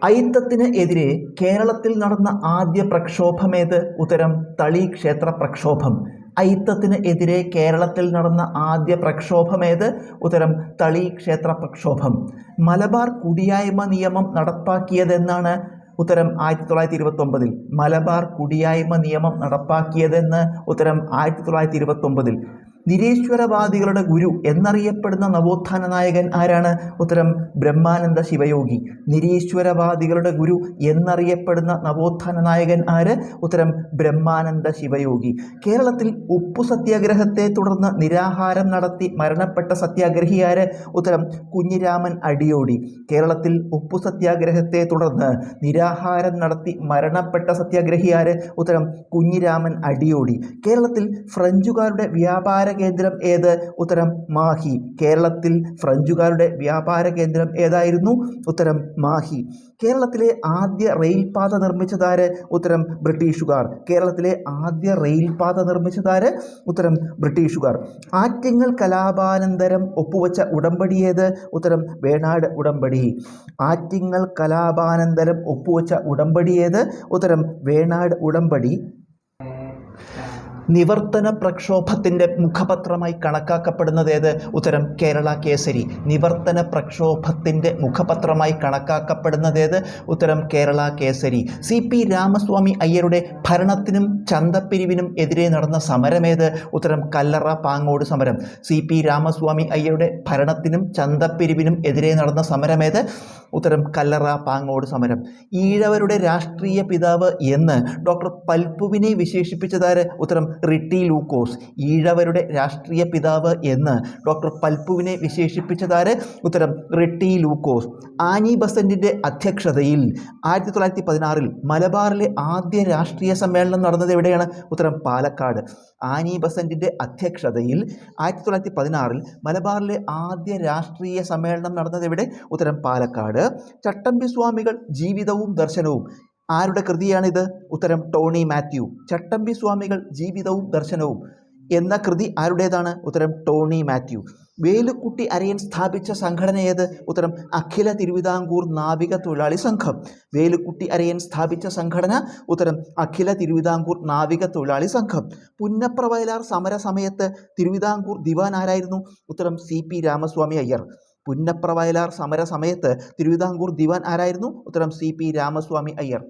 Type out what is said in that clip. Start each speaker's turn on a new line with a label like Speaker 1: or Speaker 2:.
Speaker 1: അയിത്തത്തിന് എതിരെ കേരളത്തിൽ നടന്ന ആദ്യ പ്രക്ഷോഭമേത്? ഉത്തരം തളി ക്ഷേത്ര പ്രക്ഷോഭം. അയിത്തത്തിന് എതിരെ കേരളത്തിൽ നടന്ന ആദ്യ പ്രക്ഷോഭമേത്? ഉത്തരം തളി ക്ഷേത്ര പ്രക്ഷോഭം. മലബാർ കുടിയായ്മ നിയമം നടപ്പാക്കിയതെന്നാണ്? ഉത്തരം 1929. മലബാർ കുടിയായ്മ നിയമം നടപ്പാക്കിയതെന്ന്? ഉത്തരം 1929. നിരീശ്വരവാദികളുടെ ഗുരു എന്നറിയപ്പെടുന്ന നവോത്ഥാന നായകൻ ആരാണ്? ഉത്തരം ബ്രഹ്മാനന്ദ ശിവയോഗി. നിരീശ്വരവാദികളുടെ ഗുരു എന്നറിയപ്പെടുന്ന നവോത്ഥാന നായകൻ ആര്? ഉത്തരം ബ്രഹ്മാനന്ദ ശിവയോഗി. കേരളത്തിൽ ഉപ്പു സത്യാഗ്രഹത്തെ തുടർന്ന് നിരാഹാരം നടത്തി മരണപ്പെട്ട സത്യാഗ്രഹി ആര്? ഉത്തരം കുഞ്ഞിരാമൻ അടിയോടി. കേരളത്തിൽ ഉപ്പു സത്യാഗ്രഹത്തെ തുടർന്ന് നിരാഹാരം നടത്തി മരണപ്പെട്ട സത്യാഗ്രഹി ആര്? ഉത്തരം കുഞ്ഞിരാമൻ അടിയോടി. കേരളത്തിൽ ഫ്രഞ്ചുകാരുടെ വ്യാപാര കേന്ദ്രം ഏത്? ഉത്തരം മാഹി. കേരളത്തിൽ ഫ്രഞ്ചുകാരുടെ വ്യാപാര കേന്ദ്രം ഏതായിരുന്നു? ഉത്തരം മാഹി. കേരളത്തിലെ ആദ്യ റെയിൽപാത നിർമ്മിച്ചതാര്? ഉത്തരം ബ്രിട്ടീഷുകാർ. കേരളത്തിലെ ആദ്യ റെയിൽപാത നിർമ്മിച്ചതാര്? ഉത്തരം ബ്രിട്ടീഷുകാർ. ആറ്റിങ്ങൽ കലാപാനന്തരം ഒപ്പുവെച്ച ഉടമ്പടി ഏത്? ഉത്തരം വേണാട് ഉടമ്പടി. ആറ്റിങ്ങൽ കലാപാനന്തരം ഒപ്പുവെച്ച ഉടമ്പടി ഏത്? ഉത്തരം വേണാട് ഉടമ്പടി. നിവർത്തന പ്രക്ഷോഭത്തിൻ്റെ മുഖപത്രമായി കണക്കാക്കപ്പെടുന്നത് ഏത്? ഉത്തരം കേരള കേസരി. നിവർത്തന പ്രക്ഷോഭത്തിൻ്റെ മുഖപത്രമായി കണക്കാക്കപ്പെടുന്നത് ഏത്? ഉത്തരം കേരള കേസരി. CP രാമസ്വാമി അയ്യരുടെ ഭരണത്തിനും ചന്തപ്പിരിവിനും എതിരെ നടന്ന സമരമേത്? ഉത്തരം കല്ലറ പാങ്ങോട് സമരം. CP രാമസ്വാമി അയ്യരുടെ ഭരണത്തിനും ചന്തപ്പിരിവിനും എതിരെ നടന്ന സമരമേത്? ഉത്തരം കല്ലറ പാങ്ങോട് സമരം. ഈഴവരുടെ രാഷ്ട്രീയ പിതാവ് എന്ന് ഡോക്ടർ പൽപ്പുവിനെ വിശേഷിപ്പിച്ചതാര്? ഉത്തരം റിട്ടി ലൂക്കോസ്. ഈഴവരുടെ രാഷ്ട്രീയ പിതാവ് എന്ന് ഡോക്ടർ പൽപ്പുവിനെ വിശേഷിപ്പിച്ചതാര്? ഉത്തരം റിട്ടി ലൂക്കോസ്. ആനി ബസന്റിൻ്റെ അധ്യക്ഷതയിൽ 1916 മലബാറിലെ ആദ്യ രാഷ്ട്രീയ സമ്മേളനം നടന്നത് എവിടെയാണ്? ഉത്തരം പാലക്കാട്. ആനി ബസന്റിൻ്റെ അധ്യക്ഷതയിൽ 1916 മലബാറിലെ ആദ്യ രാഷ്ട്രീയ സമ്മേളനം നടന്നത് എവിടെ? ഉത്തരം പാലക്കാട്. ചട്ടമ്പി സ്വാമികൾ ജീവിതവും ദർശനവും ആരുടെ കൃതിയാണിത്? ഉത്തരം ടോണി മാത്യു. ചട്ടമ്പി സ്വാമികൾ ജീവിതവും ദർശനവും എന്ന കൃതി ആരുടേതാണ്? ഉത്തരം ടോണി മാത്യു. വേലുക്കുട്ടി അരയൻ സ്ഥാപിച്ച സംഘടന ഏത്? ഉത്തരം അഖില തിരുവിതാംകൂർ നാവിക തൊഴിലാളി സംഘം. വേലുക്കുട്ടി അരയൻ സ്ഥാപിച്ച സംഘടന? ഉത്തരം അഖില തിരുവിതാംകൂർ നാവിക തൊഴിലാളി സംഘം. പുന്നപ്ര വയലാർ സമര സമയത്ത് തിരുവിതാംകൂർ ദിവാൻ ആരായിരുന്നു? ഉത്തരം CP രാമസ്വാമി അയ്യർ. പുന്നപ്ര വയലാർ സമര സമയത്ത് തിരുവിതാംകൂർ ദിവാൻ ആരായിരുന്നു? ഉത്തരം CP രാമസ്വാമി അയ്യർ.